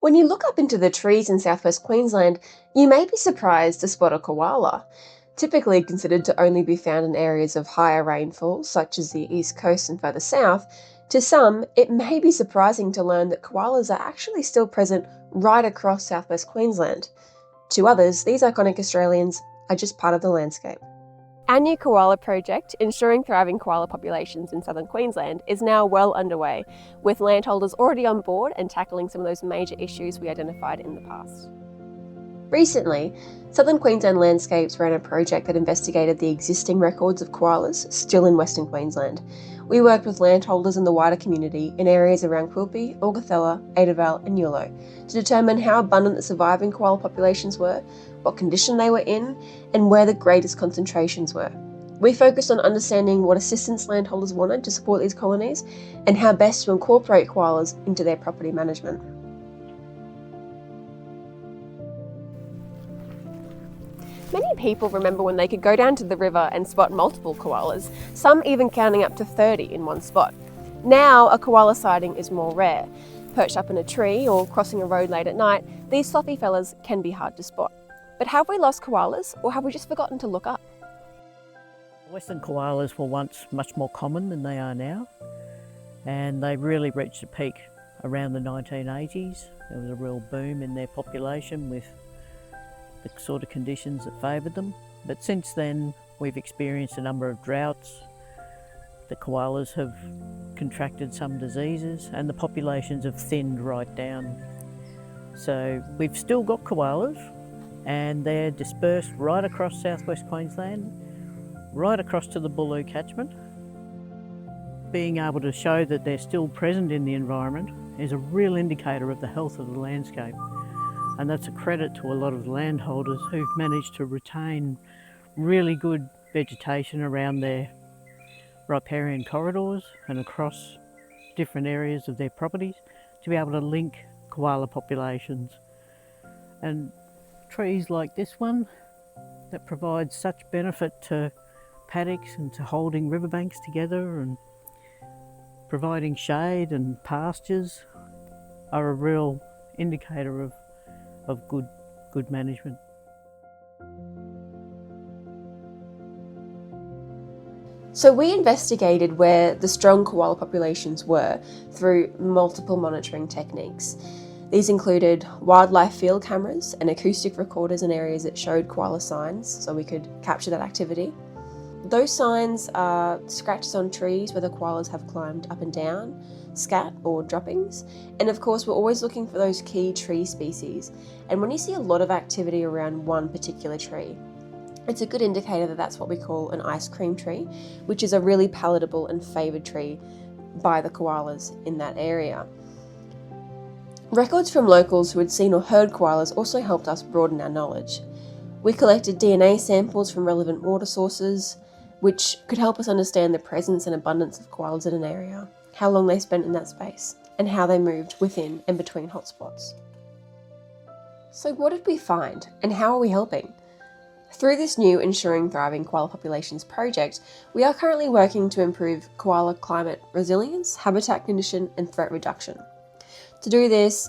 When you look up into the trees in southwest Queensland, you may be surprised to spot a koala. Typically considered to only be found in areas of higher rainfall, such as the east coast and further south, to some, it may be surprising to learn that koalas are actually still present right across southwest Queensland. To others, these iconic Australians are just part of the landscape. Our new koala project, Ensuring Thriving Koala Populations in Southern Queensland, is now well underway, with landholders already on board and tackling some of those major issues we identified in the past. Recently, Southern Queensland Landscapes ran a project that investigated the existing records of koalas still in Western Queensland. We worked with landholders and the wider community in areas around Quilpie, Augathella, Adavale and Yulo to determine how abundant the surviving koala populations were, what condition they were in, and where the greatest concentrations were. We focused on understanding what assistance landholders wanted to support these colonies and how best to incorporate koalas into their property management. Many people remember when they could go down to the river and spot multiple koalas, some even counting up to 30 in one spot. Now, a koala sighting is more rare. Perched up in a tree or crossing a road late at night, these fluffy fellas can be hard to spot. But have we lost koalas, or have we just forgotten to look up? Western koalas were once much more common than they are now, and they really reached a peak around the 1980s. There was a real boom in their population with the sort of conditions that favoured them. But since then, we've experienced a number of droughts. The koalas have contracted some diseases and the populations have thinned right down. So we've still got koalas and they're dispersed right across southwest Queensland, right across to the Boolaloo catchment. Being able to show that they're still present in the environment is a real indicator of the health of the landscape. And that's a credit to a lot of the landholders who've managed to retain really good vegetation around their riparian corridors and across different areas of their properties to be able to link koala populations. And trees like this one that provide such benefit to paddocks and to holding riverbanks together and providing shade and pastures are a real indicator of good management. So we investigated where the strong koala populations were through multiple monitoring techniques. These included wildlife field cameras and acoustic recorders in areas that showed koala signs so we could capture that activity. Those signs are scratches on trees where the koalas have climbed up and down, scat or droppings, and of course we're always looking for those key tree species. And when you see a lot of activity around one particular tree, it's a good indicator that that's what we call an ice cream tree, which is a really palatable and favoured tree by the koalas in that area. Records from locals who had seen or heard koalas also helped us broaden our knowledge. We collected DNA samples from relevant water sources, which could help us understand the presence and abundance of koalas in an area, how long they spent in that space, and how they moved within and between hotspots. So what did we find, and how are we helping? Through this new Ensuring Thriving Koala Populations project, we are currently working to improve koala climate resilience, habitat condition, and threat reduction. To do this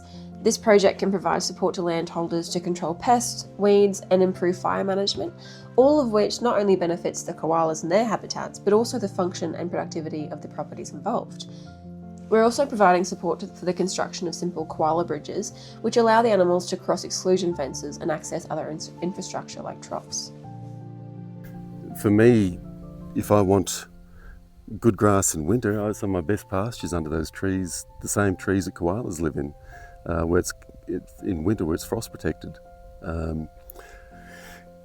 project can provide support to landholders to control pests, weeds, and improve fire management, all of which not only benefits the koalas and their habitats, but also the function and productivity of the properties involved. We're also providing support for the construction of simple koala bridges, which allow the animals to cross exclusion fences and access other infrastructure like troughs. For me, if I want good grass in winter, some of my best pastures under those trees, the same trees that koalas live in, where it's in winter where it's frost protected.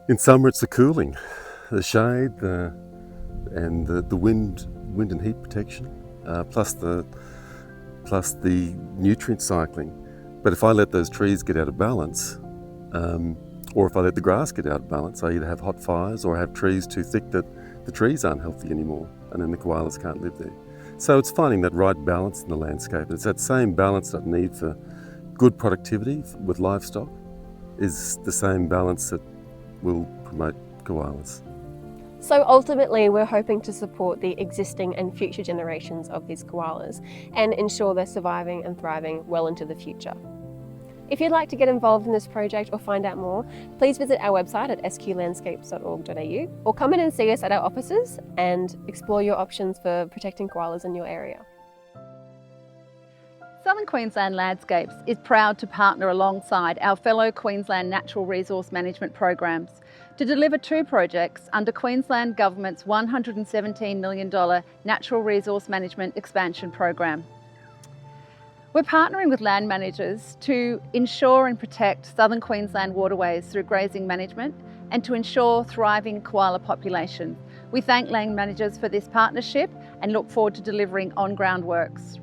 In summer it's the cooling, the shade, and the wind and heat protection, plus the nutrient cycling. But if I let those trees get out of balance, or if I let the grass get out of balance, I either have hot fires or I have trees too thick that the trees aren't healthy anymore, and then the koalas can't live there. So it's finding that right balance in the landscape. It's that same balance that I need for good productivity with livestock is the same balance that will promote koalas. So ultimately, we're hoping to support the existing and future generations of these koalas and ensure they're surviving and thriving well into the future. If you'd like to get involved in this project or find out more, please visit our website at sqlandscapes.org.au or come in and see us at our offices and explore your options for protecting koalas in your area. Southern Queensland Landscapes is proud to partner alongside our fellow Queensland Natural Resource Management programs to deliver 2 projects under Queensland Government's $117 million Natural Resource Management Expansion Program. We're partnering with land managers to ensure and protect Southern Queensland waterways through grazing management and to ensure thriving koala populations. We thank land managers for this partnership and look forward to delivering on-ground works.